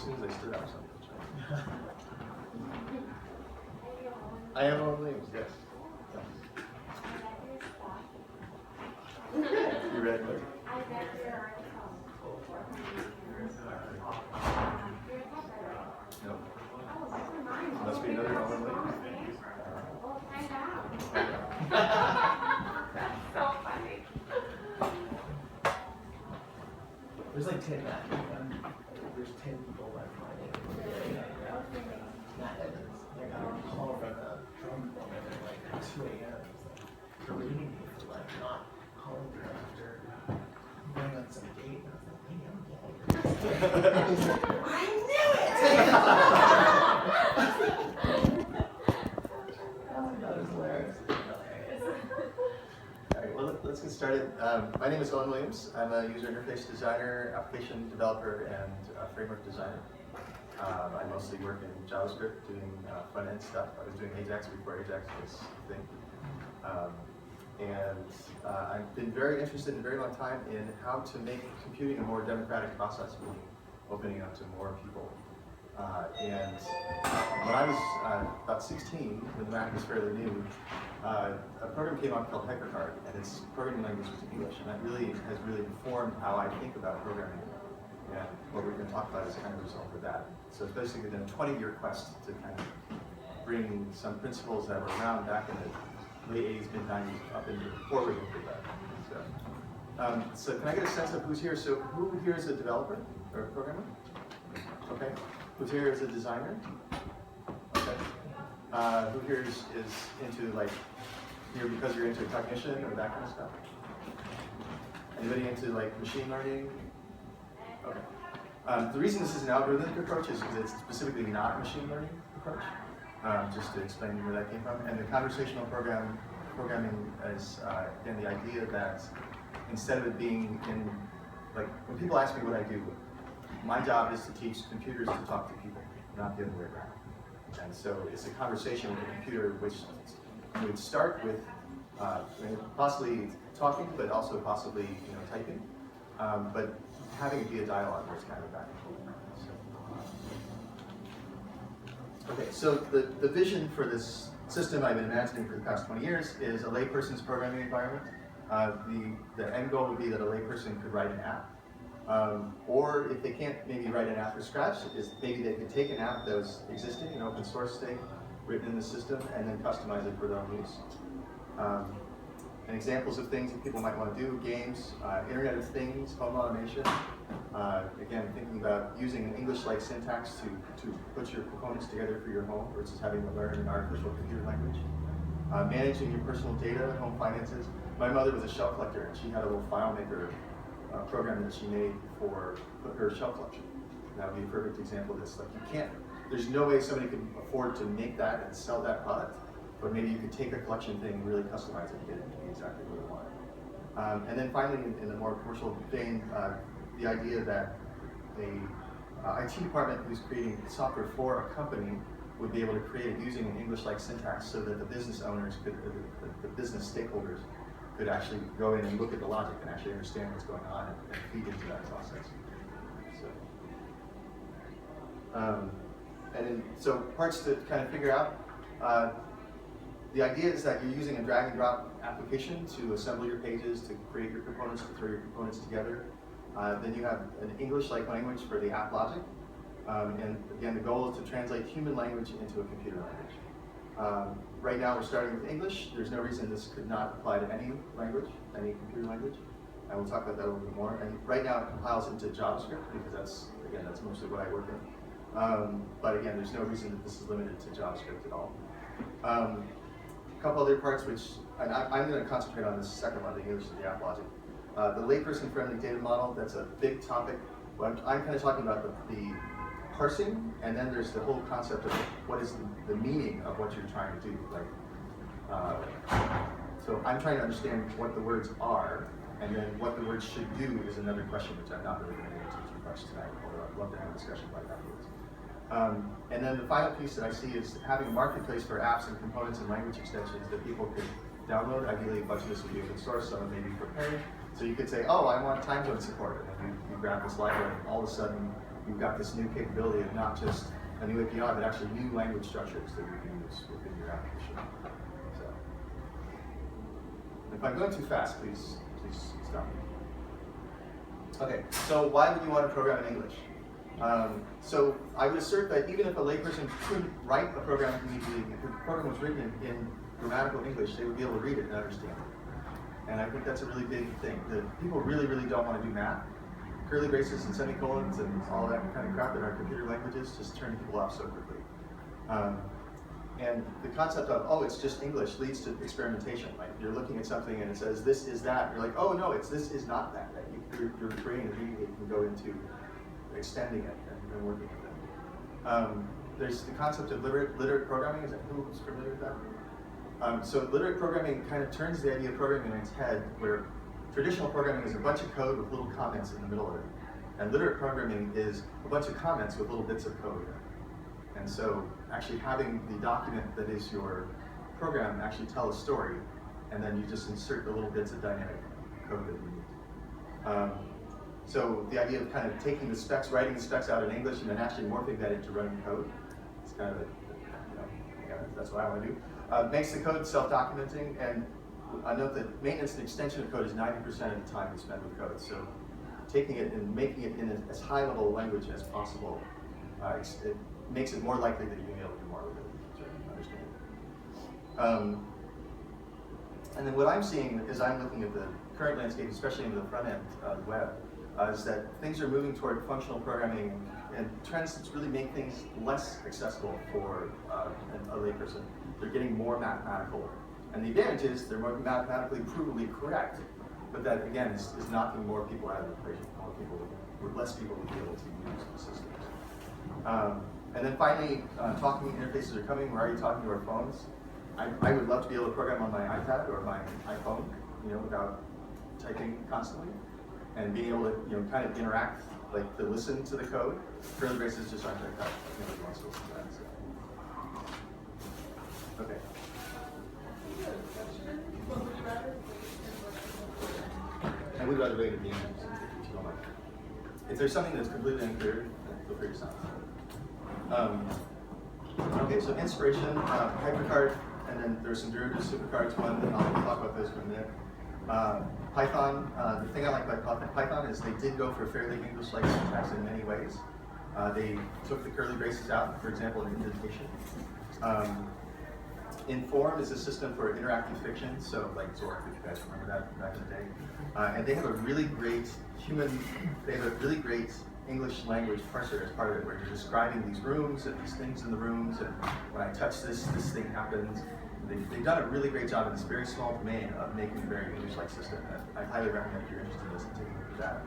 soon as I start out something. I am Owen Williams, yes. You ready? No. Must be another Owen Williams. That's so funny. There's like 10 there's 10 people left my name. Not Evans. I got a call from the drum woman at like 2 a.m. For reading me for like not calling her after going on some date. And I was like, lady, I'm gay. I knew it! That was hilarious. All right, well, let's get started. My name is Owen Williams. I'm a user interface designer, application developer, and framework designer. I mostly work in JavaScript doing front-end stuff. I was doing Ajax before Ajax was a thing. I've been very interested in a very long time in how to make computing a more democratic process, meaning opening up to more people. When I was about 16, when the Mac was fairly new, a program came out called Hackerspace, and its programming language was English, and that has really informed how I think about programming. And what we're going to talk about is kind of a result of that. So it's basically been a 20-year quest to kind of bring some principles that were around back in the late 80s, mid-90s, up into forward into that. So can I get a sense of who's here? So who here is a developer or a programmer? Okay. Who's here is a designer? Okay. Who here is into like, here because you're into cognition or that kind of stuff? Anybody into like machine learning? Okay. The reason this is an algorithmic approach is because it's specifically not a machine learning approach, just to explain where that came from. And the conversational programming is, again, the idea that instead of it being in, like, when people ask me what I do, my job is to teach computers to talk to people, not the other way around. And so it's a conversation with a computer which would start with possibly talking, but also possibly typing, but having it be a dialogue where it's kind of back and forth. Okay, so the vision for this system I've been imagining for the past 20 years is a layperson's programming environment. The end goal would be that a layperson could write an app. Or if they can't maybe write an app from scratch, is maybe they could take an app that was existing in open source state, written in the system, and then customize it for their own use. And examples of things that people might want to do: games, Internet of Things, home automation. Again, thinking about using an English-like syntax to put your components together for your home versus having to learn an artificial computer language. Managing your personal data, home finances. My mother was a shell collector, and she had a little file maker program that she made for her shell collection. That would be a perfect example of this. Like, there's no way somebody can afford to make that and sell that product, but maybe you could take a collection thing and really customize it and get it to be exactly what you want. And then finally, in the more commercial vein, the idea that a IT department who's creating software for a company would be able to create it using an English-like syntax so that the business owners could, the business stakeholders could actually go in and look at the logic and actually understand what's going on and feed into that process. So parts to kind of figure out. The idea is that you're using a drag and drop application to assemble your pages, to create your components, to throw your components together. Then you have an English-like language for the app logic. And again, the goal is to translate human language into a computer language. Right now we're starting with English. There's no reason this could not apply to any language, any computer language. And we'll talk about that a little bit more. And right now it compiles into JavaScript because that's mostly what I work in. But again, there's no reason that this is limited to JavaScript at all. A couple other parts I'm going to concentrate on this second one, the English of the app logic. The layperson-friendly data model, that's a big topic. But I'm kind of talking about the parsing, and then there's the whole concept of what is the meaning of what you're trying to do. So I'm trying to understand what the words are, and then what the words should do is another question, which I'm not really going to get into too much tonight, although I'd love to have a discussion about that afterwards. And then the final piece that I see is having a marketplace for apps and components and language extensions that people could download. Ideally, a bunch of this would be open source, some maybe prepared. So you could say, oh, I want time zone support, and then you grab this library, and all of a sudden you've got this new capability of not just a new API, but actually new language structures that you can use within your application. So, if I'm going too fast, please stop me. Okay, so why would you want to program in English? So I would assert that even if a layperson couldn't write a program immediately, if the program was written in grammatical English, they would be able to read it and understand it. And I think that's a really big thing. That people really don't want to do math. Curly braces and semicolons and all that kind of crap in our computer languages just turn people off so quickly. And the concept of, oh, it's just English leads to experimentation. Like you're looking at something and it says this is that. You're like, oh no, this is not that. Your brain immediately can go into extending it and working with it. There's the concept of literate programming. Is that who's familiar with that? So literate programming kind of turns the idea of programming on its head, where traditional programming is a bunch of code with little comments in the middle of it. And literate programming is a bunch of comments with little bits of code. And so actually having the document that is your program actually tell a story, and then you just insert the little bits of dynamic code that you need. So the idea of kind of taking the specs, writing the specs out in English, and then actually morphing that into running code, it's kind of that's what I want to do. Makes the code self-documenting, and I note that maintenance and extension of code is 90% of the time we spend with code. So taking it and making it in as high level of language as possible, it makes it more likely that you'll be able to do more with it, to understand it. And then what I'm seeing as I'm looking at the current landscape, especially in the front end of the web, is that things are moving toward functional programming and trends that really make things less accessible for a layperson. They're getting more mathematical. And the advantage is they're more mathematically provably correct, but that again is knocking more people out of the equation. Less people will be able to use the systems. And then finally, talking interfaces are coming. We're already talking to our phones. I would love to be able to program on my iPad or my iPhone, without typing constantly, and being able to, kind of interact, like to listen to the code. Curly braces just aren't that cut. Nobody wants to listen to that. So. Okay. I would rather wait at the end if you don't like. If there's something that's completely unclear, then feel free to stop. Okay, so inspiration, HyperCard, and then there's some derivatives, supercards, one, and I'll talk about those for a minute. Python, the thing I like about Python is they did go for fairly English-like syntax in many ways. They took the curly braces out, for example, in indentation. Inform is a system for interactive fiction, so like Zork, if you guys remember that back in the day. And they have a really great English language parser as part of it, where you're describing these rooms and these things in the rooms, and when I touch this thing happens. They've done a really great job in this very small domain of making a very English-like system. And I highly recommend if you're interested in this and taking a look at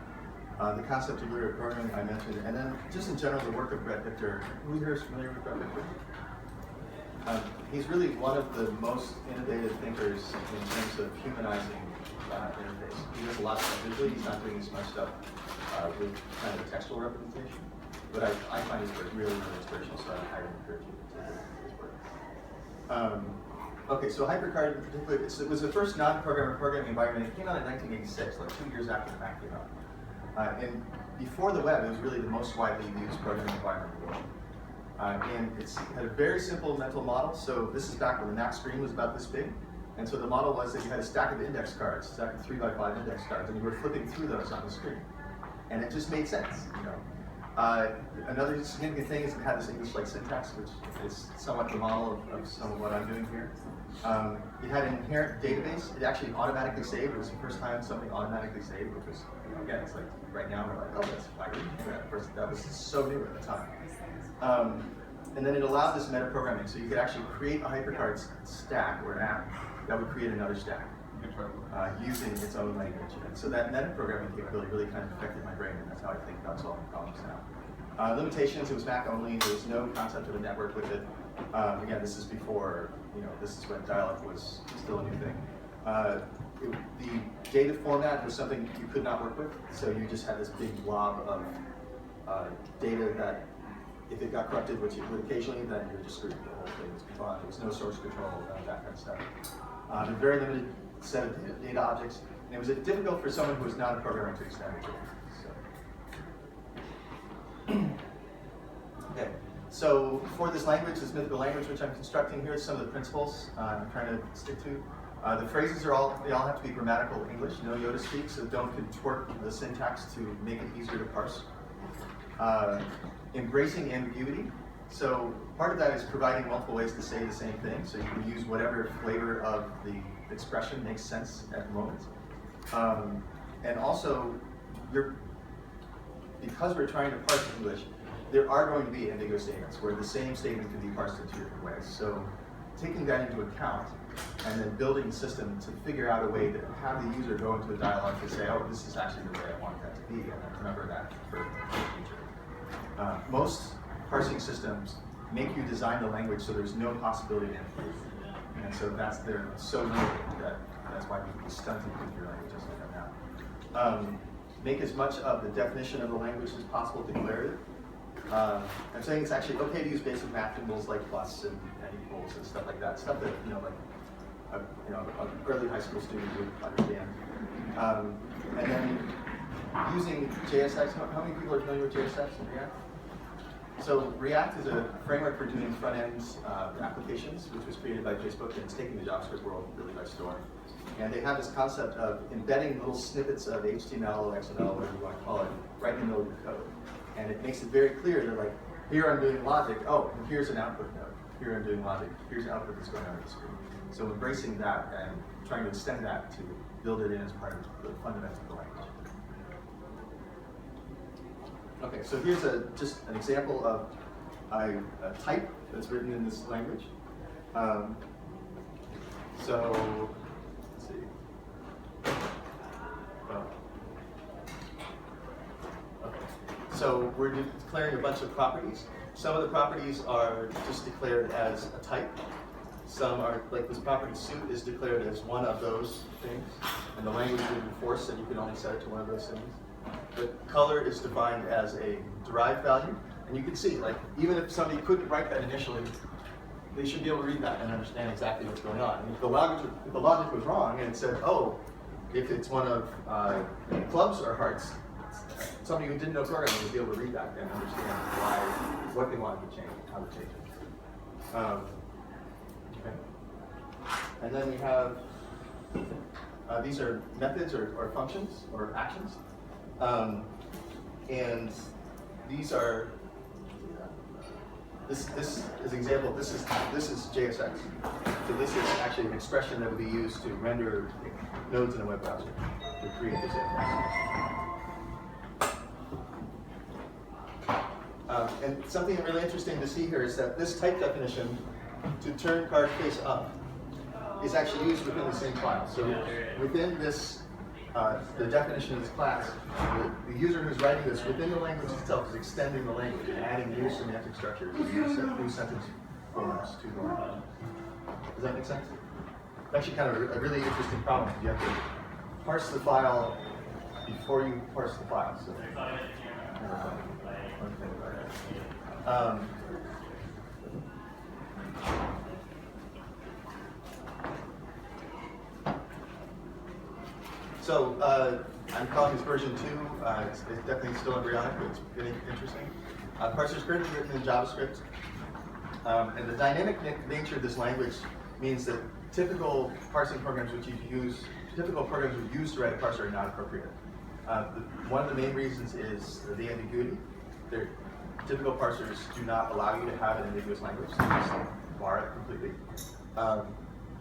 that. The concept of literate programming I mentioned, and then just in general the work of Brett Victor. Who here is familiar with Brett Victor? He's really one of the most innovative thinkers in terms of humanizing interface. He does a lot of stuff visually. He's not doing as much stuff with kind of a textual representation. But I find his work really inspirational, so I highly encourage you to take his work. Okay, so HyperCard in particular, it was the first non-programmer programming environment. It came out in 1986, like 2 years after the Mac came out. And before the web, it was really the most widely used programming environment in the world. And it's had a very simple mental model. So this is back when the Mac screen was about this big. And so the model was that you had a stack of index cards, a stack of 3x5 index cards, and you were flipping through those on the screen. And it just made sense, Another significant thing is it had this English-like syntax, which is somewhat the model of some of what I'm doing here. It had an inherent database. It actually automatically saved. It was the first time something automatically saved, which was, again, it's like right now we're like, oh, that's why we didn't do that. First, that was so new at the time. And then it allowed this meta-programming, so you could actually create a HyperCard stack or an app that would create another stack using its own language. And so that meta-programming capability really kind of affected my brain, and that's how I think about solving problems now. Limitations, it was Mac only. There was no concept of a network with it. Again, this is before, this is when dial-up was still a new thing. The data format was something you could not work with, so you just had this big blob of data that, if it got corrupted, which it would occasionally, then you're just screwed. The whole thing was gone. There was no source control, none of that kind of stuff. A very limited set of data objects, and it was difficult for someone who was not a programmer to extend it to. So. So for this language, this mythical language which I'm constructing, here's some of the principles I'm trying to stick to. The phrases they all have to be grammatical English, no Yoda speak, so don't contort the syntax to make it easier to parse. Embracing ambiguity. So part of that is providing multiple ways to say the same thing, so you can use whatever flavor of the expression makes sense at the moment. And also, because we're trying to parse English, there are going to be ambiguous statements where the same statement can be parsed in two different ways. So taking that into account and then building a system to figure out a way to have the user go into a dialogue to say, oh, this is actually the way I want that to be, and I remember that for the future. Most parsing systems make you design the language so there's no possibility of ambiguity. And so they're so limited that that's why we stunted computer languages like that now. Make as much of the definition of the language as possible declarative. I'm saying it's actually okay to use basic math symbols like plus and equals and stuff like that. Stuff that an early high school student would understand. And then using JSX. How many people are familiar with JSX and React? So React is a framework for doing front-end applications, which was created by Facebook, and it's taking the JavaScript world really by storm. And they have this concept of embedding little snippets of HTML, XML, whatever you want to call it, right in the middle of your code. And it makes it very clear that, like, here I'm doing logic, oh, and here's an output node. Here I'm doing logic, here's an output that's going on the screen. So embracing that and trying to extend that to build it in as part of the fundamentals of the language. Okay, so here's just an example of a type that's written in this language. So, let's see. Okay. So we're declaring a bunch of properties. Some of the properties are just declared as a type. Some are, like this property suit is declared as one of those things, and the language would enforce that you can only set it to one of those things. The color is defined as a derived value, and you can see, like, even if somebody couldn't write that initially, they should be able to read that and understand exactly what's going on. And if the logic was wrong and it said, oh, if it's one of clubs or hearts, somebody who didn't know programming would be able to read that and understand what they wanted to change, how to change it. Okay. And then we have, these are methods or functions or actions. And these are, this is an example, this is JSX. So this is actually an expression that would be used to render nodes in a web browser to create this interface. And something really interesting to see here is that this type definition to turn card face up is actually used within the same file. So within this, the definition of this class, the user who's writing this within the language itself is extending the language and adding new semantic structures, new sentence forms to the language. Does that make sense? It's actually kind of a really interesting problem. You have to parse the file before you parse the file. So, I'm calling this version 2. It's definitely still embryonic, but it's getting interesting. Parser is currently written in JavaScript. And the dynamic nature of this language means that typical parsing programs which typical programs we use to write a parser are not appropriate. One of the main reasons is the ambiguity. Typical parsers do not allow you to have an ambiguous language, they just bar it completely.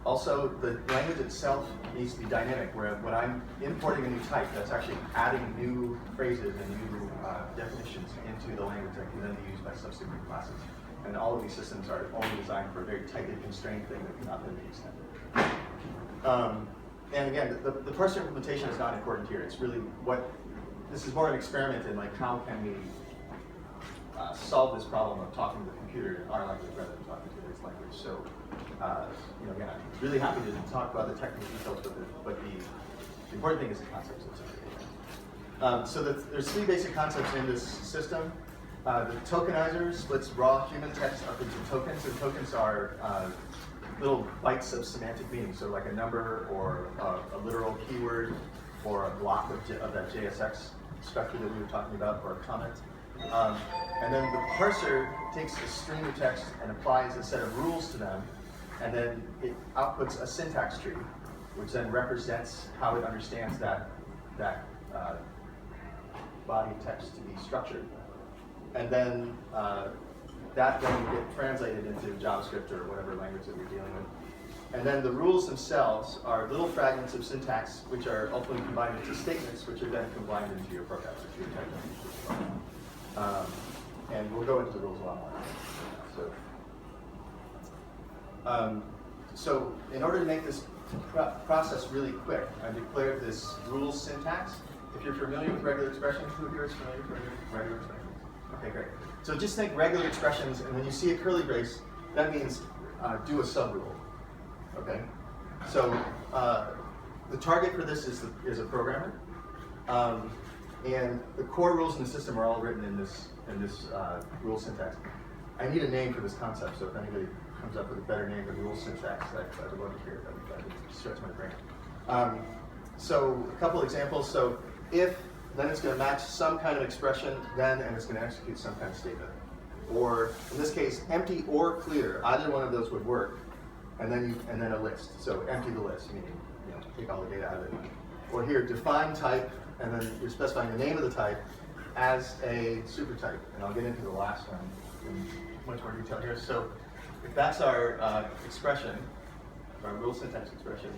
Also, the language itself needs to be dynamic, where when I'm importing a new type, that's actually adding new phrases and new definitions into the language that can then be used by subsequent classes. And all of these systems are only designed for a very tightly constrained thing that cannot then be extended. And again, the parser implementation is not important here. It's really this is more an experiment in, like, how can we solve this problem of talking to the computer in our language rather than talking to its language. So, again, I'm really happy to talk about the technical details, but the important thing is the concepts. So there's 3 basic concepts in this system. The tokenizer splits raw human text up into tokens, and tokens are little bytes of semantic meaning. So like a number or a literal keyword or a block of that JSX structure that we were talking about, or a comment. And then the parser takes a string of text and applies a set of rules to them, and then it outputs a syntax tree, which then represents how it understands that body of text to be structured. And then that then will get translated into JavaScript or whatever language that you're dealing with. And then the rules themselves are little fragments of syntax which are ultimately combined into statements, which are then combined into your program, into your type. And we'll go into the rules a lot more. So in order to make this process really quick, I declared this rules syntax. If you're familiar with regular expressions, who here is familiar with regular expressions? Okay, great. So just think regular expressions, and when you see a curly brace, that means do a subrule. Okay. So the target for this is a programmer, and the core rules in the system are all written in this rule syntax. I need a name for this concept, so if anybody comes up with a better name than rule syntax, I would love to hear it. That would stretch my brain. So a couple examples. So if, then it's going to match some kind of expression, then, and it's going to execute some kind of statement. Or in this case, empty or clear, either one of those would work. And then a list. So empty the list, meaning take all the data out of it. Or here, define type, and then you're specifying the name of the type as a supertype. And I'll get into the last one in much more detail here. So if that's our expression, our rule syntax expression,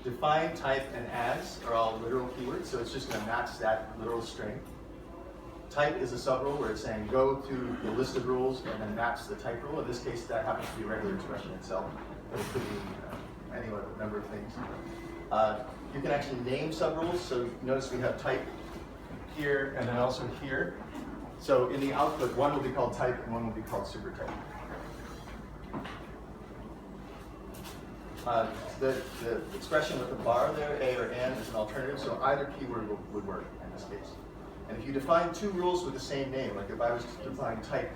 define, type, and as are all literal keywords. So it's just going to match that literal string. Type is a subrule where it's saying go to the list of rules and then match the type rule. In this case, that happens to be a regular expression itself. But it could be any number of things. You can actually name subrules. So notice we have type here and then also here. So in the output, one will be called type and one will be called supertype. The expression with the bar there, a or n, is an alternative. So either keyword would work in this case. And if you define two rules with the same name, like if I was to define type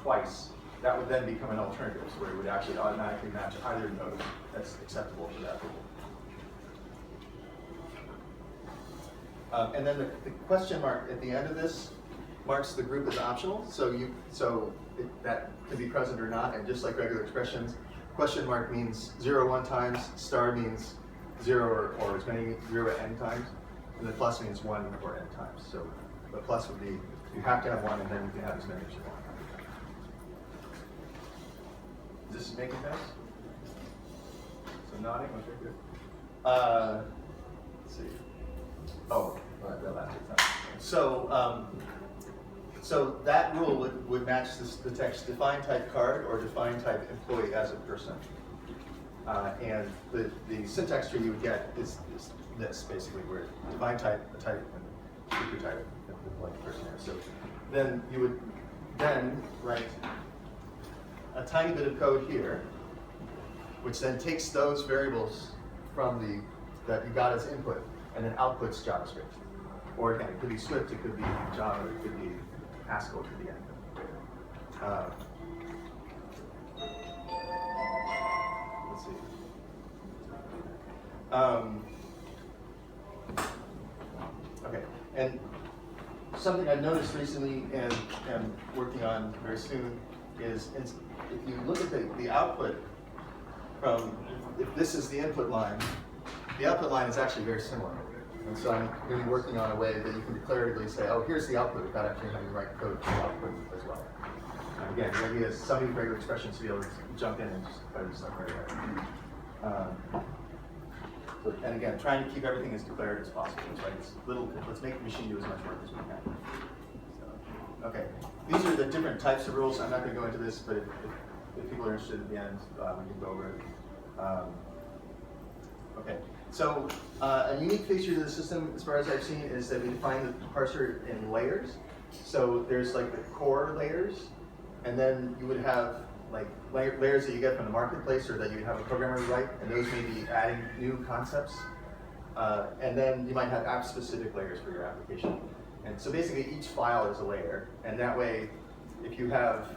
twice, that would then become an alternative, where it would actually automatically match either node that's acceptable for that rule. And then the question mark at the end of this marks the group as optional, that can be present or not, and just like regular expressions, question mark means 0 1 times, star means 0 or as many 0 at n times, and the plus means 1 or n times. So the plus would be, you have to have 1 and then you can have as many as you want. Is this making sense? So nodding, okay, good. Let's see. Oh, that last time. So that rule would match the text define type card or define type employee as a person. And the syntax tree you would get is this, basically, where define type, a type, and super type, the blank person here. So then you would then write a tiny bit of code here, which then takes those variables from that you got as input and then outputs JavaScript. Or again, it could be Swift, it could be Java, it could be Haskell, it could be anything. Let's see. Okay, and something I've noticed recently and am working on very soon is if you look at the output from, if this is the input line, the output line is actually very similar. And so I'm going to be working on a way that you can declaratively say, oh, here's the output without actually having to write code for the output as well. And again, the idea is some of these regular expressions to be able to jump in and just try to do stuff right away. And again, trying to keep everything as declarative as possible. Right? Let's make the machine do as much work as we can. So, okay, these are the different types of rules. I'm not going to go into this, but if people are interested at the end, we can go over it. Okay, so a unique feature of the system, as far as I've seen, is that we define the parser in layers. So there's like the core layers, and then you would have like layers that you get from the marketplace or that you have a programmer write, and those may be adding new concepts. And then you might have app-specific layers for your application. And so basically each file is a layer, and that way if you have,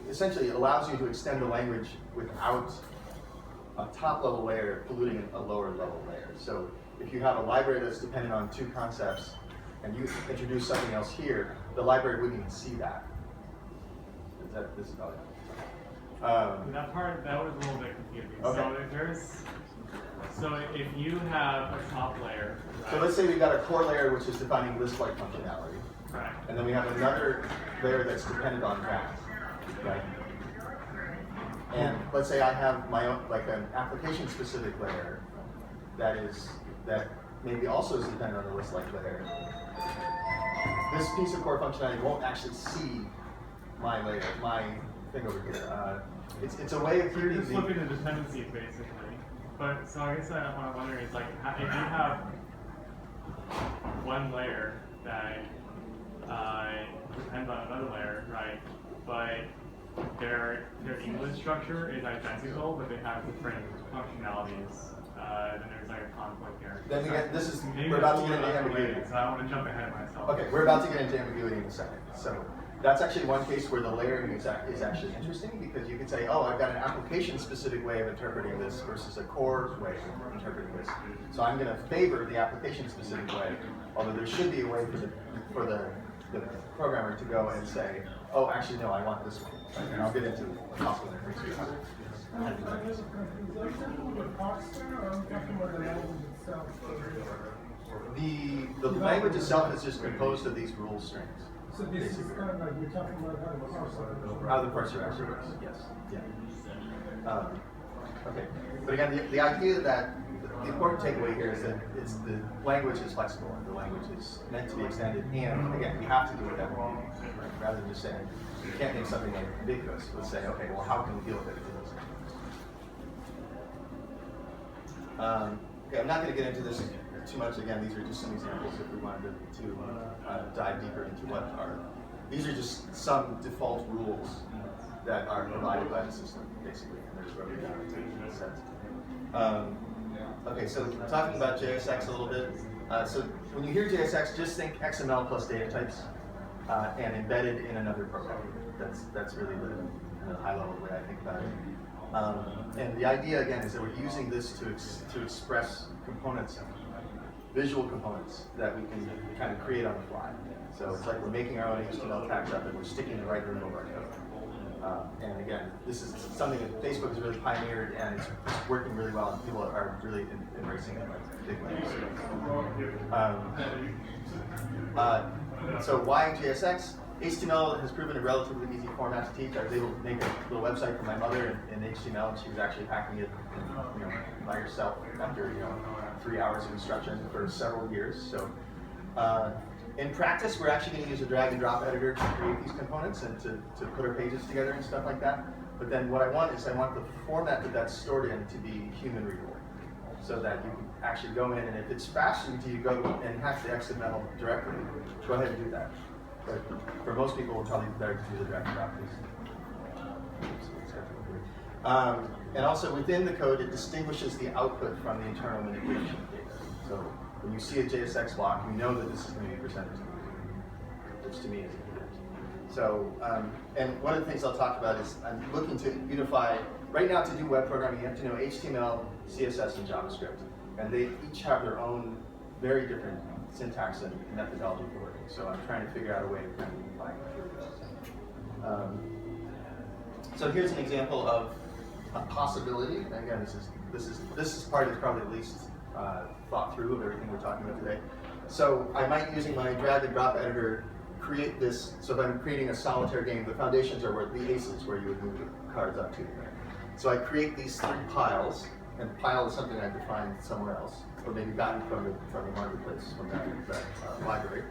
essentially it allows you to extend the language without a top-level layer polluting a lower-level layer. So if you have a library that's dependent on two concepts, and you introduce something else here, the library wouldn't even see that. This is about it. That part, that was a little bit confusing. Okay. So if you have a top layer, right? So let's say we've got a core layer which is defining list-like functionality. Right. And then we have another layer that's dependent on that, right? And let's say I have my own, like an application-specific layer that maybe also is dependent on the list-like layer. This piece of core functionality won't actually see my layer, my thing over here. It's a way of So you're keeping just looking at dependencies basically. But so I guess what I'm wondering is like if you have one layer that depends on another layer, right? But their English structure is identical, but they have different functionalities. Then there's like a conflict here. Then we get, Maybe we're about to that's get into a little ambiguity. unrelated, so I don't want to jump ahead of myself. Okay, we're about to get into ambiguity in a second. So that's actually one case where the layering is actually interesting, because you could say, oh, I've got an application-specific way of interpreting this versus a core way of interpreting this. So I'm going to favor the application-specific way, although there should be a way for the programmer to go and say, oh, actually, no, I want this one. Right? And I'll get into the possible differences. The language itself is just composed of these rule strings. So this is kind of like you're talking about how the parser. How the parser actually works, yes. Yeah. Okay, but again, the idea that the important takeaway here is that the language is flexible and the language is meant to be extended, and again, we have to do whatever we need, right? Rather than just saying, you can't make something ambiguous. Let's say, okay, well, how can we deal with it? Okay, I'm not going to get into this too much. Again, these are just some examples if we wanted to dive deeper into what are. These are just some default rules that are provided by the system, basically, and there's where we got into the sense. Okay, so talking about JSX a little bit. So when you hear JSX, just think XML plus data types and embedded in another program. That's really the high-level way I think about it. And the idea, again, is that we're using this to express components, visual components that we can kind of create on the fly. So it's like we're making our own HTML tags up and we're sticking it right in the middle of our code. And again, this is something that Facebook has really pioneered, and it's working really well, and people are really embracing it like big ways. So why JSX? HTML has proven a relatively easy format to teach. I was able to make a little website for my mother in HTML, and she was actually hacking it, by herself after 3 hours of instruction for several years. So in practice, we're actually going to use a drag and drop editor to create these components and to put our pages together and stuff like that. But then what I want is I want the format that that's stored in to be human readable, so that you can actually go in, and if it's faster to you go and hack the XML directly, go ahead and do that. But for most people, it's probably better to do the drag and drop piece. And also within the code, it distinguishes the output from the internal manipulation of data. So when you see a JSX block, you know that this is going to be presented to you, which to me is important. So, and one of the things I'll talk about is I'm looking to unify. Right now, to do web programming, you have to know HTML, CSS, and JavaScript, and they each have their own very different syntax and methodology for working. So I'm trying to figure out a way to kind of unify those. So here's an example of a possibility. And again, this is part that's probably the least thought through of everything we're talking about today. So I might, using my drag and drop editor, create this. So if I'm creating a solitaire game, the foundations are where the aces, where you would move the cards up to. So I create these 3 piles, and pile is something I defined somewhere else, or maybe gotten from the marketplace, from that library.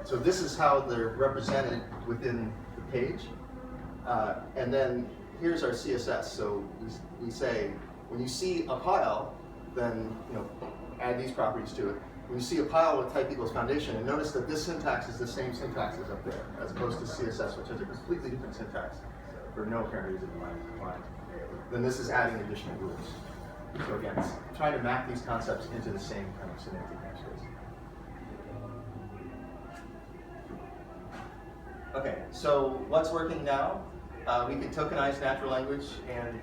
So this is how they're represented within the page. And then here's our CSS. So we say, when you see a pile, then add these properties to it. When you see a pile with type equals foundation, and notice that this syntax is the same syntax as up there, as opposed to CSS, which has a completely different syntax for no apparent reason in my mind. Then this is adding additional rules. So again, it's trying to map these concepts into the same kind of semantic namespace. Okay, so what's working now? We can tokenize natural language and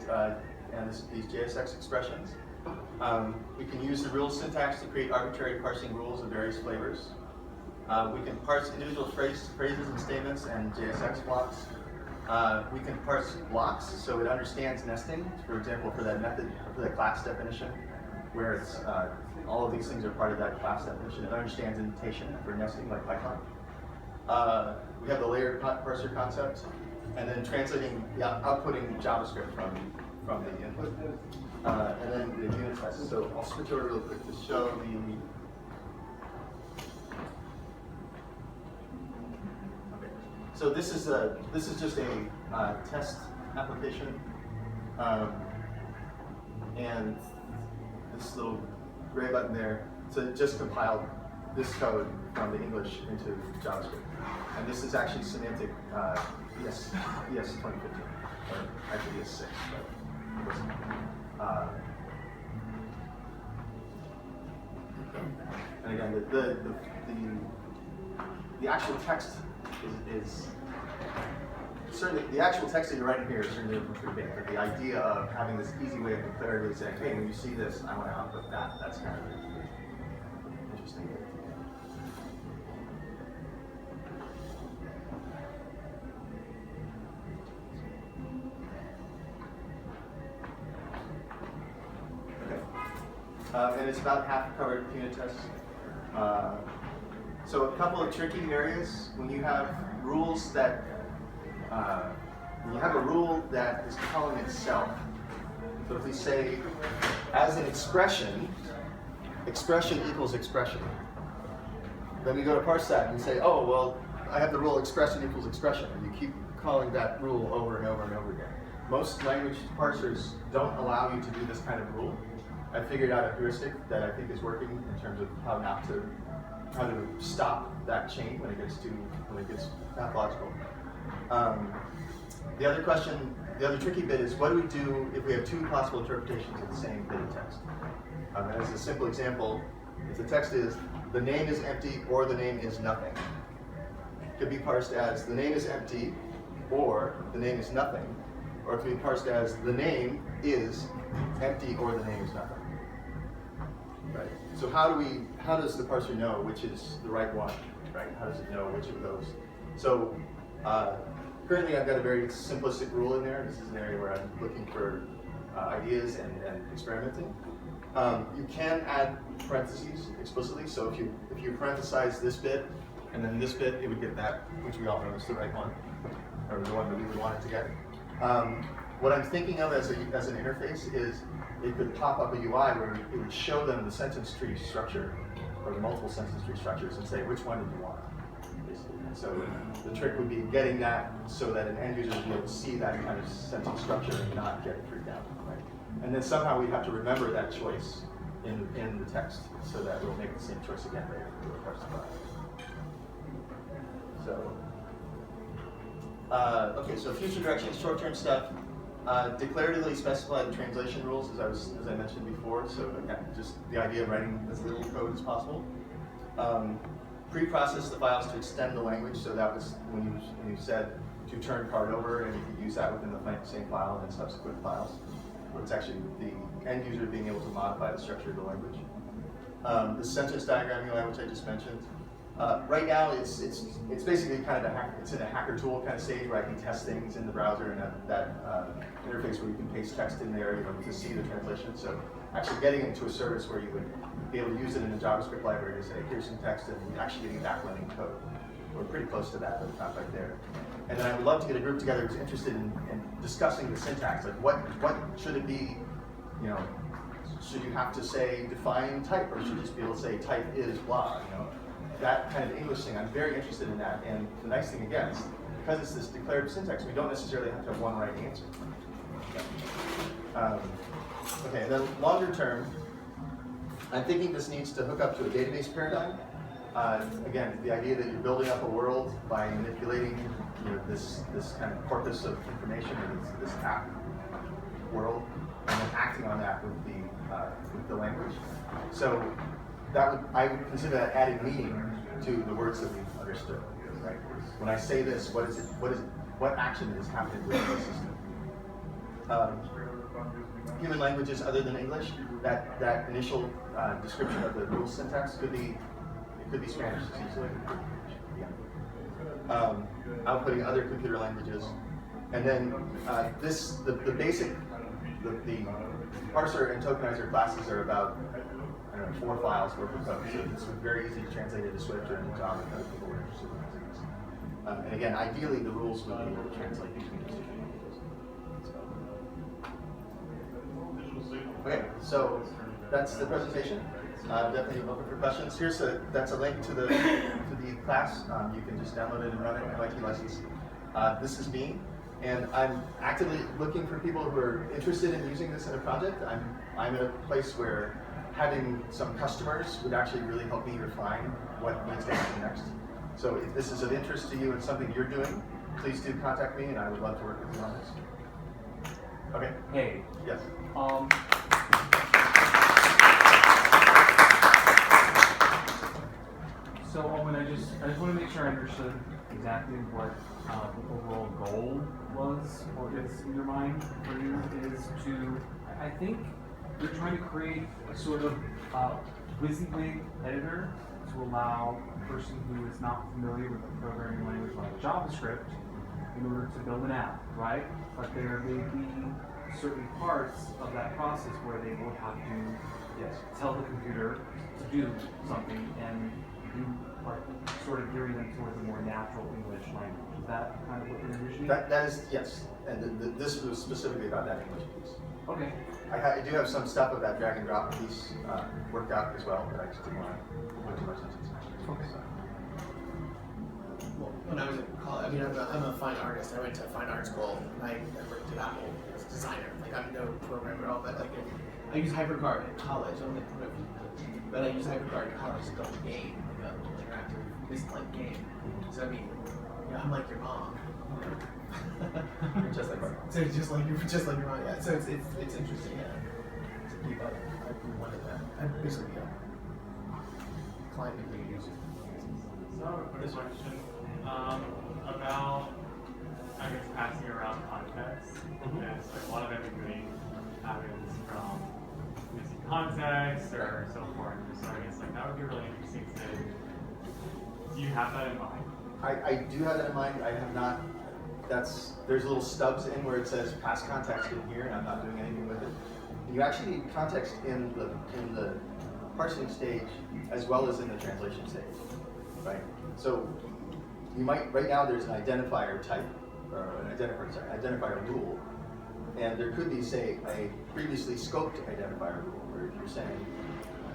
these JSX expressions. We can use the rule syntax to create arbitrary parsing rules of various flavors. We can parse individual phrases and statements and JSX blocks. We can parse blocks so it understands nesting, for example, for that method, for the class definition, where it's all of these things are part of that class definition. It understands indentation for nesting, like Python. We have the layered parser concept, and then translating, outputting JavaScript from the input, and then the unit tests. So I'll switch over real quick to show the. Okay. So this is just a test application, and this little gray button there. So it just compiled this code from the English into JavaScript. And this is actually semantic ES 2015, or actually ES 6, but and again, the actual text is certainly, the actual text that you're writing here is certainly improving, but the idea of having this easy way of declaratively saying, hey, when you see this, I want to output that, that's kind of interesting. And it's about half covered with unit tests. So a couple of tricky areas when you have rules that, when you have a rule that is calling itself. So if we say, as an expression, expression equals expression. Then we go to parse that and say, oh, well, I have the rule expression equals expression. And you keep calling that rule over and over and over again. Most language parsers don't allow you to do this kind of rule. I figured out a heuristic that I think is working in terms of how to stop that chain when it gets pathological. The other tricky bit is, what do we do if we have two possible interpretations of the same bit of text? As a simple example, if the text is the name is empty or the name is nothing, it could be parsed as the name is empty or the name is nothing, or it could be parsed as the name is empty or the name is nothing. Right. So how does the parser know which is the right one? Right. How does it know which of those? So currently I've got a very simplistic rule in there. This is an area where I'm looking for ideas and experimenting. You can add parentheses explicitly. So if you parenthesize this bit and then this bit, it would get that, which we all know is the right one, or the one that we would want it to get. What I'm thinking of as an interface is it could pop up a UI where it would show them the sentence tree structure, or the multiple sentence tree structures, and say, which one did you want, basically. And so the trick would be getting that so that an end user would be able to see that kind of sentence structure and not get freaked out, right? And then somehow we have to remember that choice in the text so that we'll make the same choice again later for the parse file. So, okay, so future directions, short-term stuff. Declaratively specify the translation rules, as I mentioned before. So again, just the idea of writing as little code as possible. Pre-process the files to extend the language. So that was when you said to turn card over, and you could use that within the same file and subsequent files. Where it's actually the end user being able to modify the structure of the language. The sentence diagramming language I just mentioned. Right now, it's basically kind of it's in a hacker tool kind of stage where I can test things in the browser and that interface where you can paste text in there, to see the translation. So actually getting into a service where you would be able to use it in a JavaScript library to say, here's some text, and actually getting backlinking code. We're pretty close to that, but it's not quite there. And then I would love to get a group together who's interested in discussing the syntax, like what should it be, should you have to say define type, or should you just be able to say type is blah, that kind of English thing. I'm very interested in that. And the nice thing again is because it's this declarative syntax, we don't necessarily have to have one right answer. Okay, and then longer term, I'm thinking this needs to hook up to a database paradigm. Again, the idea that you're building up a world by manipulating this kind of corpus of information, or this app world, and then acting on that with the language. So I would consider that adding meaning to the words that we've understood. Right? When I say this, what is it? What action is happening within the system? human languages other than English, that initial description of the rule syntax could be Spanish as easily. Outputting other computer languages, and then the basic the parser and tokenizer classes are about, I don't know, 4 files worth of code, so it's very easy to translate into Swift or into Java if other people were interested in using this. And again, ideally the rules would be able to translate between those two languages. Okay, so that's the presentation. Definitely open for questions. That's a link to the class. You can just download it and run it, MIT license. This is me, and I'm actively looking for people who are interested in using this in a project. I'm at a place where having some customers would actually really help me refine what needs to happen next. So if this is of interest to you and something you're doing, please do contact me, and I would love to work with you on this. Okay. Hey. Yes. So Owen, I just want to make sure I understood exactly what the overall goal was, or is in your mind for you, is to, I think you're trying to create a sort of WYSIWYG editor to allow a person who is not familiar with a programming language like JavaScript in order to build an app, right? But there may be certain parts of that process where they will have to tell the computer to do something, and you are sort of gearing them towards a more natural English language. Is that kind of what you're envisioning? That is, yes. And this was specifically about that English piece. Okay. I do have some stuff of that drag and drop piece worked out as well, but I just didn't want to put too much into it. Okay. Well, when I was in college, I mean, I'm a fine artist. I went to fine art school. I worked at Apple as a designer. Like, I'm no programmer at all, but like, I use HyperCard in college. I don't like programming, but I use HyperCard in college to build a game, like a little interactive Myst-like game. So I mean, yeah, I'm like your mom. You're just like So it's just like your mom. Yeah. So it's interesting. Yeah. To keep up. I wanted that. I'm basically climbing the user. So I have a quick question about, I guess, passing around context. Because like, a lot of ambiguity happens from missing context or so forth. So I guess like that would be really interesting to. Do you have that in mind? I do have that in mind. I have not. There's little stubs in where it says pass context in here, and I'm not doing anything with it. You actually need context in the parsing stage as well as in the translation stage, right? So you might, right now there's an identifier type, or an identifier rule, and there could be, say, a previously scoped identifier rule, where if you're saying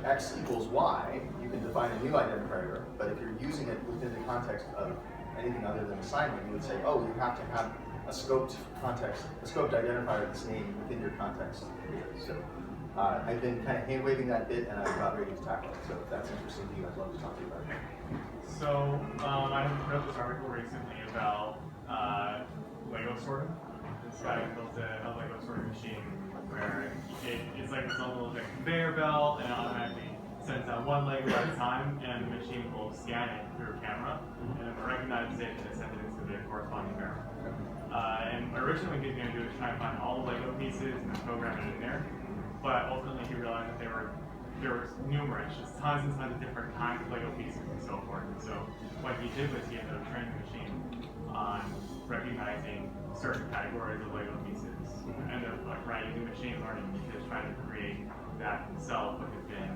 x equals y, you can define a new identifier, but if you're using it within the context of anything other than assignment, you would say, oh, you have to have a scoped context, a scoped identifier that's named within your context. So I've been kind of hand-waving that bit, and I'm about ready to tackle it. So if that's interesting to you, I'd love to talk to you about it. So I wrote this article recently about Lego sorting. This guy built a Lego sorting machine where it's like this little like, conveyor belt, and it automatically sends out one Lego at a time, and the machine will scan it through a camera, and it will recognize it and send it into the corresponding barrel. And originally what he was going to do was try and find all the Lego pieces and program it in there, but ultimately he realized that there were numerous, just tons and tons of different kinds of Lego pieces and so forth. And so what he did was he ended up training the machine on recognizing certain categories of Lego pieces. And then using machine learning, because trying to create that himself would have been,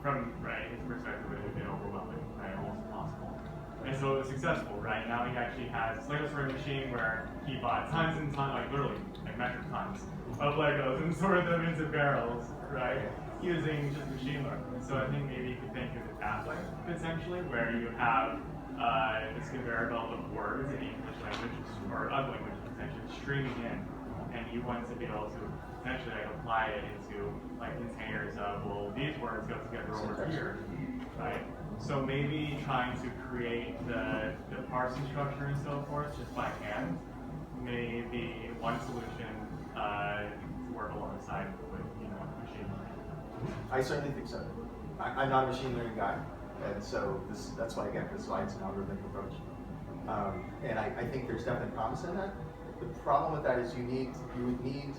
from his perspective, it would have been overwhelming, right? Almost impossible. And so it was successful, right? Now he actually has this Lego sorting machine where he bought tons and tons, like literally, like metric tons of Legos and sorted them into barrels, right? Using just machine learning. So I think maybe you could think of it that way, potentially, where you have this conveyor belt of words in the English language, or other languages, potentially streaming in, and you want to be able to potentially apply it into containers of, well, these words go together over here, right? So maybe trying to create the parsing structure and so forth just by hand may be one solution to work alongside with machine learning. I certainly think so. I'm not a machine learning guy, and so that's why, again, this is why it's an algorithmic approach. And I think there's definitely promise in that. The problem with that is you would need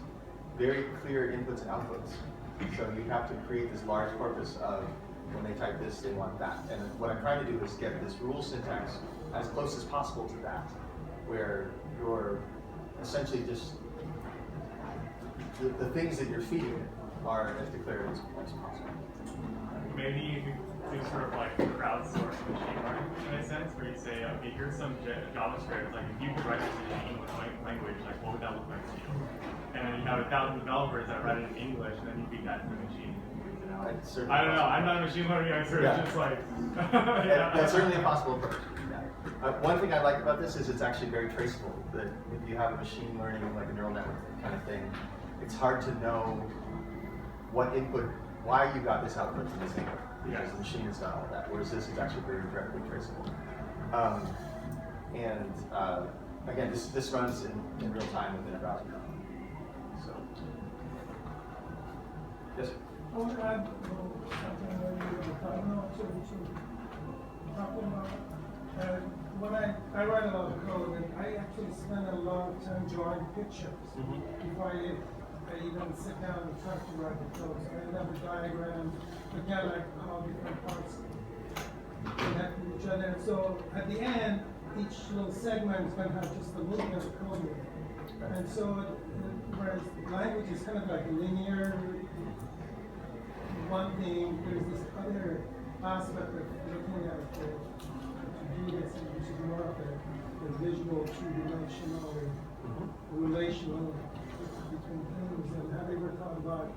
very clear inputs and outputs. So you have to create this large corpus of when they type this, they want that. And what I'm trying to do is get this rule syntax as close as possible to that, where you're essentially just the things that you're feeding it are as declarative as possible. Maybe you could do sort of like crowdsource machine learning in a sense, where you say, okay, here's some JavaScript. Like if you could write this in English language, like what would that look like to you? And then you have 1,000 developers that write it in English, and then you feed that to the machine. I don't know. I'm not a machine learning expert. Yeah. It's just like That's certainly a possible approach. Yeah. One thing I like about this is it's actually very traceable. That if you have a machine learning, like a neural network kind of thing, it's hard to know what input, why you got this output to this input, because the machine has done all that. Whereas this is actually very directly traceable. Again, this runs in real time within a browser. So, yes. I want to add something that you talking about. When I write a lot of code, and I actually spend a lot of time drawing pictures before I even sit down and try to write the code. So I end up with diagrams, again, like how different parts connect to each other. So at the end, each little segment is going to have just a little bit of code in it. And so, whereas language is kind of like linear, one thing, there's this other aspect of looking at to do this, which is more of the visual, two-dimensional, relational between things. And have you ever thought about?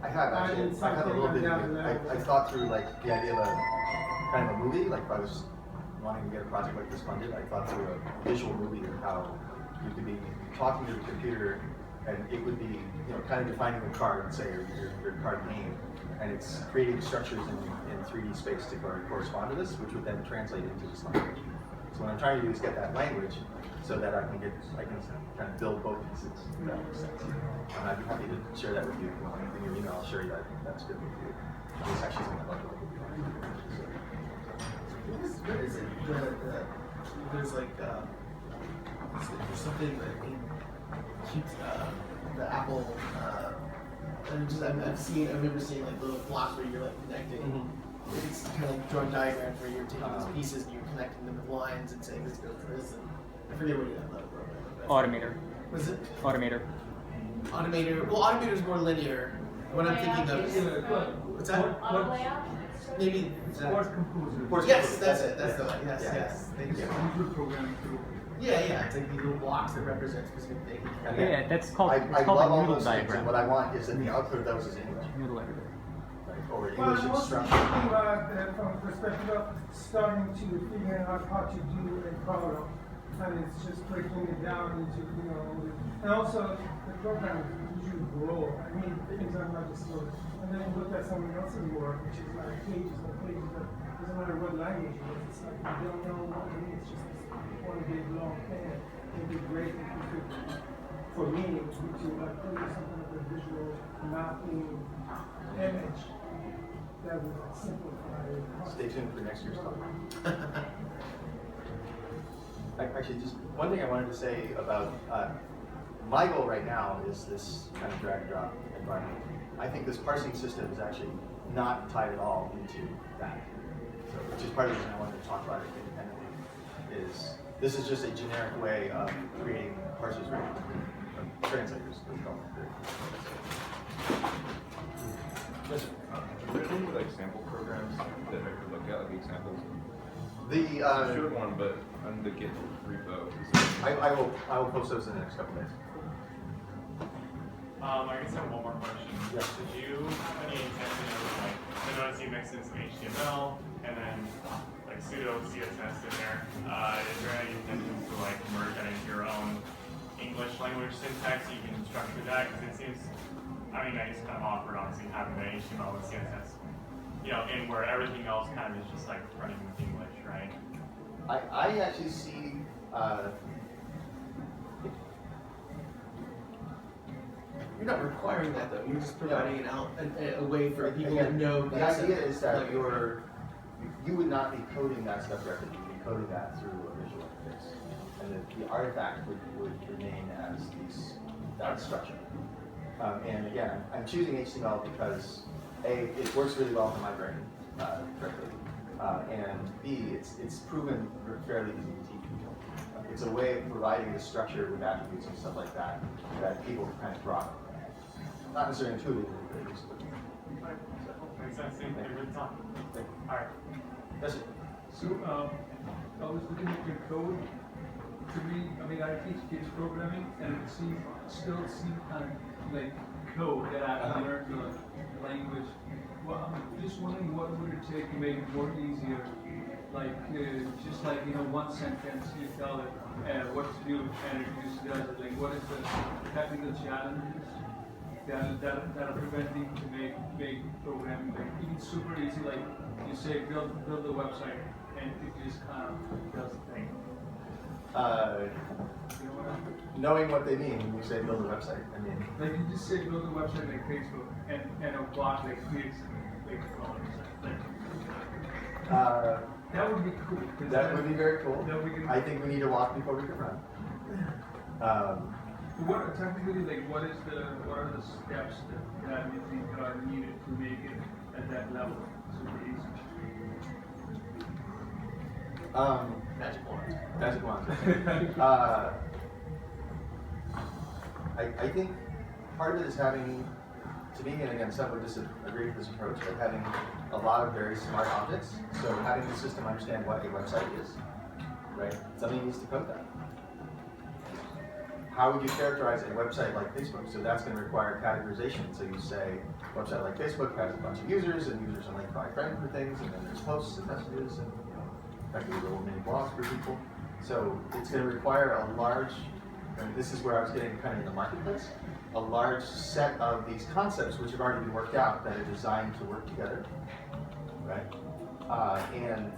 I have actually. I have a little bit. I thought through like the idea of a kind of a movie. Like if I was wanting to get a project like this funded, I thought through a visual movie of how you could be talking to the computer, and it would be kind of defining the card and say your card name. And it's creating structures in 3D space to correspond to this, which would then translate into this language. So what I'm trying to do is get that language so that I can kind of build both pieces. If that makes sense. And I'd be happy to share that with you. If you want anything in your email, I'll share you that. That's good with you. It's actually something I'd like to look at. What is it? There's like there's something that keeps the Apple. I remember seeing like little blocks where you're like connecting. It's kind of like drawing diagrams where you're taking these pieces and you're connecting them with lines and saying this goes to this. And I forget what you have that program. Automator. Was it? Automator. Automator. Well, Automator is more linear. What I'm thinking of. What's that? Auto layout? Maybe. Sport composer. Yes, that's it. That's the one. Yes. Thank you. Computer programming too. Yeah. It's like these little blocks that represent specific things. Yeah, that's called, I it's called love a all noodle those things, diagram. and what I want is that the output of those is English, Noodle editor. or Well, English I'm also instruction. thinking about from the perspective of starting to figure out how to do a problem. And it's just breaking it down into, and also the program usually grow. I mean, things are not just slow. And then you look at someone else's work, which is like pages and pages, but it doesn't matter what language it is. It's like you don't know what it means. It's just this one big long thing. It'd be great if you could, for me, to like put in something like a visual mapping image that would like, simplify it. Stay tuned for next year's talk. Actually, just one thing I wanted to say about my goal right now is this kind of drag and drop environment. I think this parsing system is actually not tied at all into that. So, which is part of the reason I wanted to talk about it independently. This is just a generic way of creating parsers, right? Translators. Yes, sir. Are there any like sample programs that I could look at, like examples? The I showed one, but on the Git repo. I will post those in the next couple days. I guess I have one more question. Yes. Did you have any intention of like, I noticed you mixed in some HTML and then like pseudo CSS in there. Is there any intention to like merge that into your own English language syntax so you can structure that? Because it seems, I mean, it's kind of awkward honestly having the HTML and CSS, in where everything else kind of is just like running with English, right? I actually see You're not requiring that though. You're just providing a way for people to again, know. the idea is that you would not be coding that stuff directly. You'd be coding that through a visual interface, and the artifact would remain as that structure. And again, I'm choosing HTML because A, it works really well for my brain, correctly. And B, it's proven fairly easy to teach people. It's a way of providing the structure with attributes and stuff like that that people can kind of draw. Not necessarily intuitively, but at least. Makes sense. Same thing with time. All right. That's it. So, I was looking at your code. To me, I mean, I teach kids programming, and it still seems kind of like code that I've learned the language. Well, I'm just wondering what would it take to make it more easier? Like, just like, one sentence, you tell it what to do, and it just does it. Like, what is the technical challenges that are preventing to make programming like even super easy? Like, you say build the website, and it just kind of does the thing. Knowing what they mean when you say build a website, I mean. Like you just say build a website like Facebook, and a bot like creates like that would be cool. That would be very cool. That we can, I think we need to walk before we can run. what technically, like, what are the steps that you think are needed to make it at that level super easy? Magic wand. Magic wand. I think part of it is having, to me, and again, some would disagree with this approach, but having a lot of very smart objects. So having the system understand what a website is, right? Somebody needs to code that. How would you characterize a website like Facebook? So that's going to require categorization. So you say, website like Facebook has a bunch of users, and users are linked by friend for things, and then there's posts and messages, and effectively little mini blogs for people. So it's going to require a large, and this is where I was getting kind of in the marketplace, a large set of these concepts which have already been worked out that are designed to work together, right? And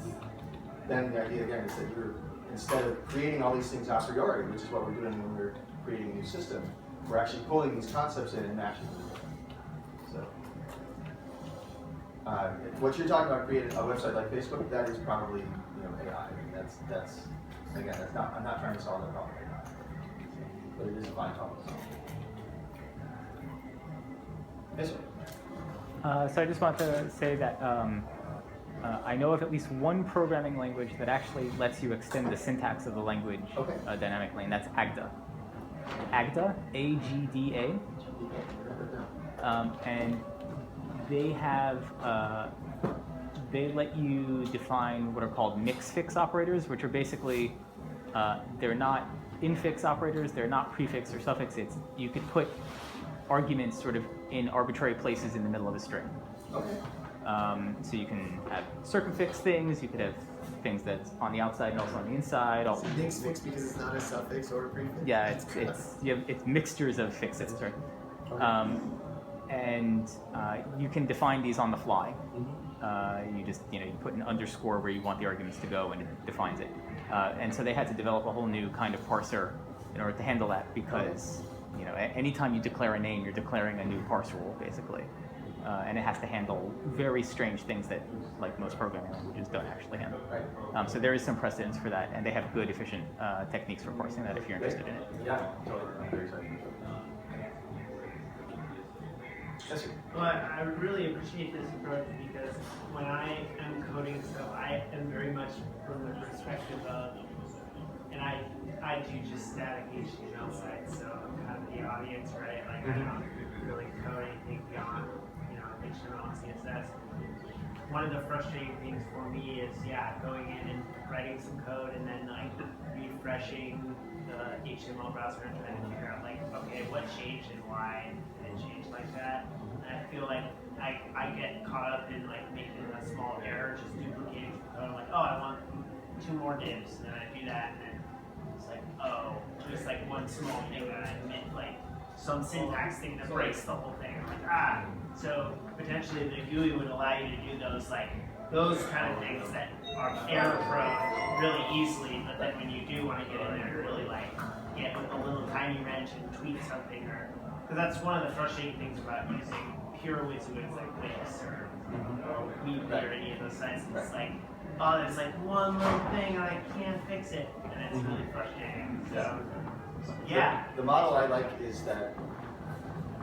then the idea again is that you're, instead of creating all these things a priori, which is what we're doing when we're creating a new system, we're actually pulling these concepts in and matching them. So, what you're talking about, creating a website like Facebook, that is probably AI. I mean, that's again, that's not. I'm not trying to solve that problem right now, but it is a fine problem to solve. Yes, sir. So I just want to say that I know of at least one programming language that actually lets you extend the syntax of the language dynamically, and that's Agda. Agda, A-G-D-A. And they have, they let you define what are called mix-fix operators, which are basically, they're not infix operators, they're not prefix or suffix. You could put arguments sort of in arbitrary places in the middle of a string. Okay. So you can have circumfix things, you could have things that's on the outside and also on the inside. So mix fix because it's not a suffix or a prefix? Yeah, it's mixtures of fixes, right? And you can define these on the fly. You just, you put an underscore where you want the arguments to go and it defines it. And so they had to develop a whole new kind of parser in order to handle that because, anytime you declare a name, you're declaring a new parse rule, basically. And it has to handle very strange things that, like most programming languages, don't actually handle. So there is some precedence for that, and they have good, efficient techniques for parsing that if you're interested in it. Yeah, totally. I'm very excited. Yes, sir. Well, I would really appreciate this approach because when I am coding stuff, I am very much from the perspective of, and I do just static HTML sites, so I'm kind of the audience, right? Like I don't really code anything beyond, HTML and CSS. One of the frustrating things for me is, going in and writing some code and then like refreshing the HTML browser and trying to figure out like, okay, what changed and why did it change like that? And I feel like I get caught up in like making a small error, just duplicating the code. I'm like, oh, I want 2 more divs, and then I do that, and then it's like, oh, just like one small thing that I meant, like some syntax thing that breaks the whole thing. I'm like, So potentially the GUI would allow you to do those kind of things that are error prone really easily, but then when you do want to get in there and really like get with a little tiny wrench and tweak something, because that's one of the frustrating things about using pure WYSIWYGs like Wix or Weebly or any of those sites. It's like, oh, there's like one little thing and I can't fix it, and it's really frustrating. So, The model I like is that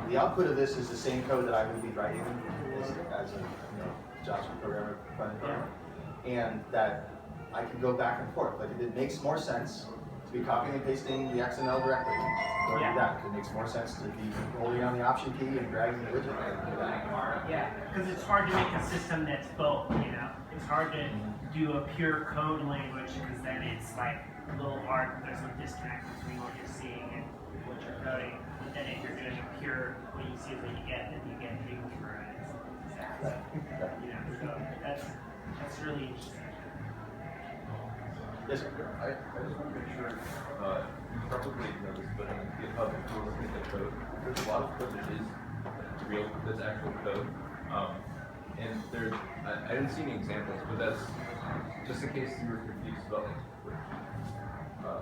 the output of this is the same code that I would be writing as a JavaScript programmer, front-end programmer, and that I can go back and forth. Like it makes more sense to be copying and pasting the XML directly, or do that. It makes more sense to be holding down the option key and dragging the widget. Yeah, because it's hard to make a system that's both, you know. It's hard to do a pure code language because then it's like a little hard, there's some disconnect between what you're seeing and what you're coding. But then if you're doing a pure, what you see is what you get, then you get things for it. It's exact. You know, so that's really interesting. Yes, sir. I just want to make sure, you probably know this, but in GitHub, if you're looking at the code, there's a lot of code that is real, that's actual code. And there's, I didn't see any examples, but that's just in case you were confused about like,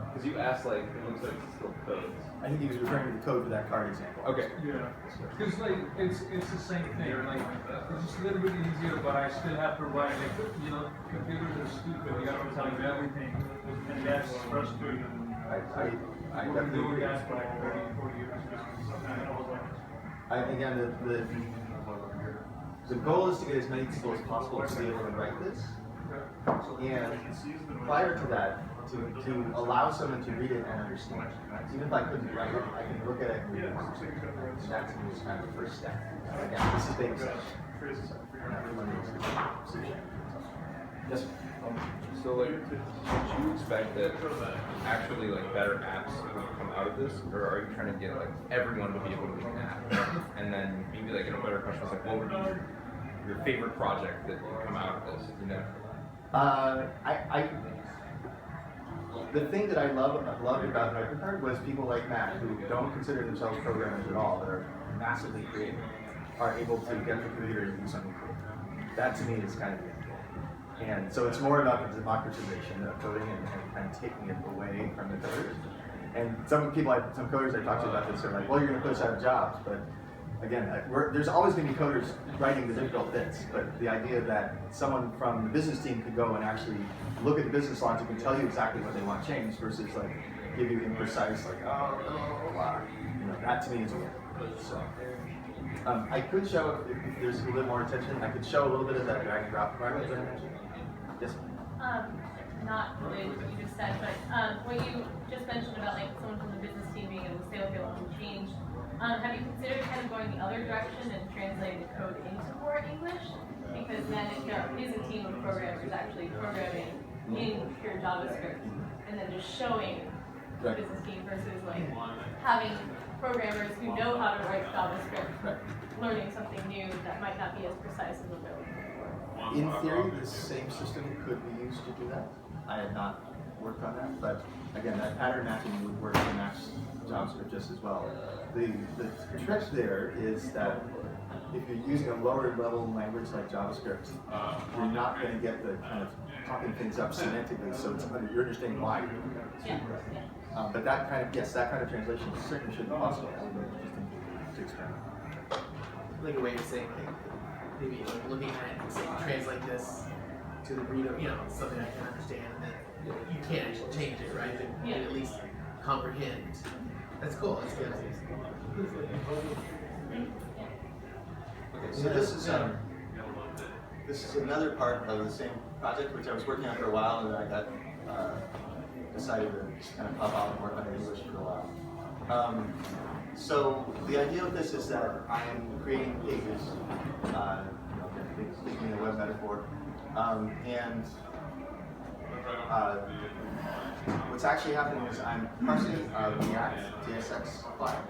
because you asked like, it looks like it's still codes. I think he was referring to the code for that card example. Okay. Yeah, because like it's the same thing. Like it's just a little bit easier, but I still have to write. Like computers are stupid. You have to tell you everything, and that's frustrating. I We've been definitely doing agree. that for like 30, 40 years. Again, the goal is to get as many people as possible to be able to write this. And prior to that, to allow someone to read it and understand. Even if I couldn't write it, I can look at it and read it. And that's kind of the first step. Again, this is baby steps. Yes, sir. So like, should you expect that actually like better apps will come out of this, or are you trying to get like everyone to be able to make an app? And then maybe like a better question is like, what would be your favorite project that would come out of this? You know? The thing that I loved about HackerCard was people like Matt, who don't consider themselves programmers at all, that are massively creative, are able to get the computer and do something cool. That to me is kind of the end goal. And so it's more about the democratization of coding and kind of taking it away from the coders. And some coders I talked to about this are like, well, you're going to push out jobs, but again, there's always going to be coders writing the difficult bits, but the idea that someone from the business team could go and actually look at the business logic and tell you exactly what they want changed versus like give you imprecise, like, oh, no, wow. You know, that to me is a win. So, I could show, if there's a little more attention, I could show a little bit of that drag and drop environment that I mentioned. Yes? Not related to what you just said, but what you just mentioned about like someone from the business team being able to say what they want to change. Have you considered kind of going the other direction and translating the code into more English? Because then if there is a team of programmers actually programming in pure JavaScript and then just showing the business team versus like having programmers who know how to write JavaScript learning something new that might not be as precise as what they're looking for. In theory, the same system could be used to do that. I had not worked on that, but again, that pattern matching would work to match JavaScript just as well. The trick there is that if you're using a lower level language like JavaScript, you're not going to get the kind of popping things up semantically, so you're understanding why you're doing it. But that kind of, that kind of translation certainly should be possible. That would be interesting to experiment. Like a way to say, like, maybe like looking at it and saying, translate this to the reader, something I can understand, and then you can't actually change it, right? But you can at least comprehend. That's cool. That's good. Okay, so this is another part of the same project which I was working on for a while, and then I got decided to just kind of pop out and work on English for a while. So the idea of this is that I am creating pages, taking a web metaphor, and what's actually happening is I'm parsing a React JSX file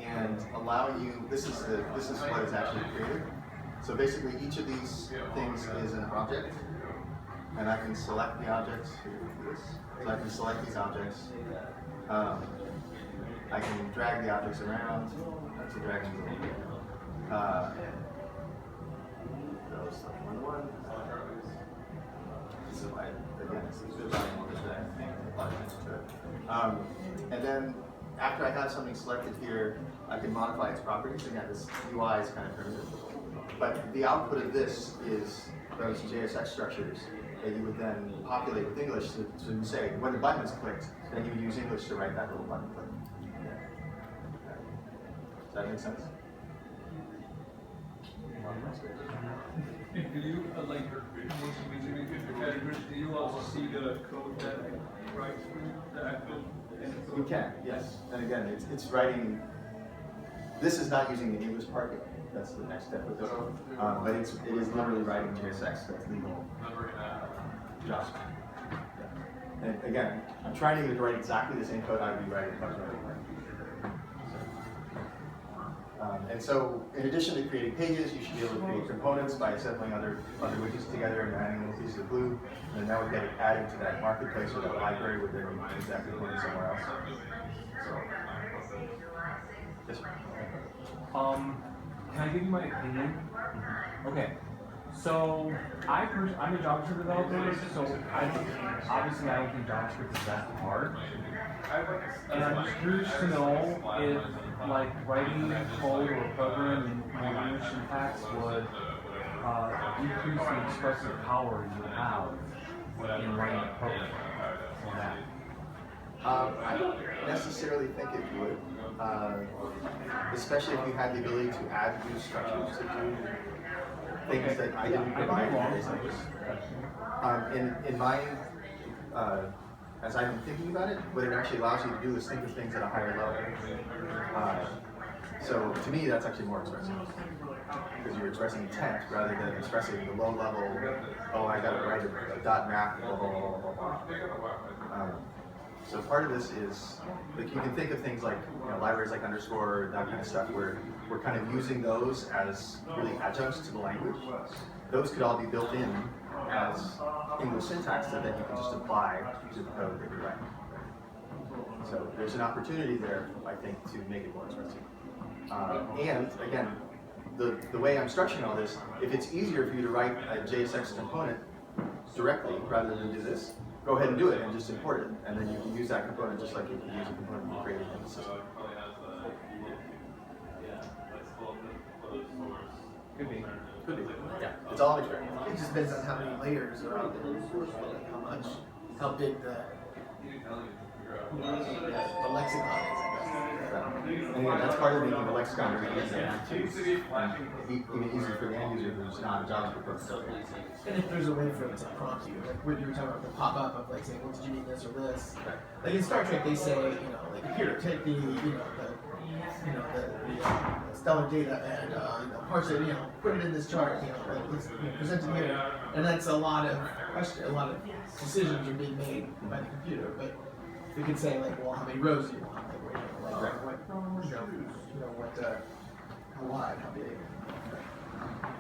and allowing you. This is what is actually created. So basically, each of these things is an object, and I can select the objects. So I can select these objects. I can drag the objects around to drag them to those stuff one. So again, it's good language that I think applies to it. And then after I have something selected here, I can modify its properties. Again, this UI is kind of primitive. But the output of this is those JSX structures that you would then populate with English to say when the button is clicked, then you would use English to write that little button click. that make sense? And do you, like, once you get the categories, do you also see the code that writes the actual? You can, yes. And again, it's writing. This is not using the English part yet. That's the next step with this one. But it is literally writing JSX. That's legal JavaScript. Yeah. And again, I'm trying to write exactly the same code I'd be writing if I was writing one. And so, in addition to creating pages, you should be able to create components by assembling other widgets together and adding little pieces of glue. And that would get it added to that marketplace or that library where then you use that component somewhere else. So, yes, sir. Can I give you my opinion? Okay. So I'm a JavaScript developer, so obviously I don't think JavaScript is that hard. And I'm just curious to know if like writing code or programming in more English syntax would decrease the expressive power you have in writing a program for that. I don't necessarily think it would, especially if you had the ability to add new structures to do things that I didn't provide. In my, as I've been thinking about it, what it actually allows you to do is think of things at a higher level. So to me, that's actually more expressive, because you're expressing intent rather than expressing the low level. Oh, I got to write a dot map. Blah blah blah blah blah. So part of this is, like, you can think of things like, libraries like underscore, that kind of stuff, where we're kind of using those as really adjuncts to the language. Those could all be built in as English syntax that then you can just apply to the code that you're writing. So there's an opportunity there, I think, to make it more expressive. And again, the way I'm structuring all this, if it's easier for you to write a JSX component directly rather than do this, go ahead and do it and just import it. And then you can use that component just like you can use a component you created in the system. Could be. Could be. Yeah. It's all experience. It just depends on how many layers are out there, like how big the lexicon is, I guess. And again, that's part of making the lexicon very easy too. And even easier for the end user who's not a JavaScript programmer. And if there's a way for it to prompt you, like what you were talking about, the pop-up of like saying, well, did you mean this or this? Like in Star Trek, they say, like here, take the, the stellar data and parse it, put it in this chart, like it's presented here, and that's a lot of decisions are being made by the computer. But we could say like, well, how many rows do you want? Like, how wide, how big?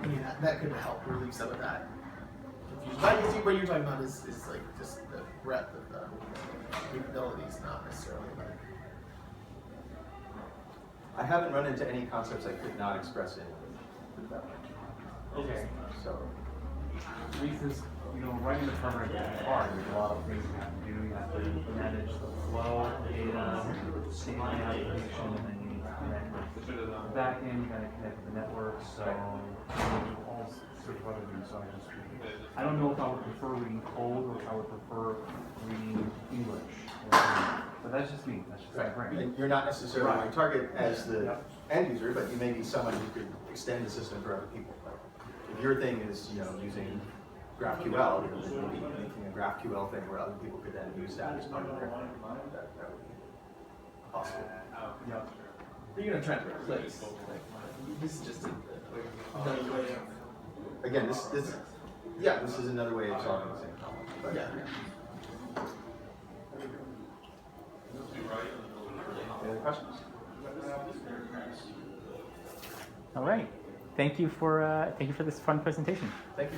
I mean, that could help relieve some of that confusion. But I guess what you're talking about is like just the breadth of the capabilities, not necessarily like. I haven't run into any concepts I could not express in that way. Okay. So, Because, writing the program is hard. There's a lot of things you have to do. You have to manage the flow of data, state the application, and then you need to connect with the back end, you gotta connect with the network, so all sorts of other things. So I don't know if I would prefer reading code or if I would prefer reading English. But that's just me. That's just my brain. and you're not necessarily my target as the end user, but you may be someone who could extend the system for other people. If your thing is, using GraphQL, maybe making a GraphQL thing where other people could then use that as part of their that would be possible. Yeah. You're gonna try to replace. Like, this is just another way of. Again, this is another way of solving the same problem. But Yeah. Any other questions? All right. Thank you for this fun presentation. Thank you.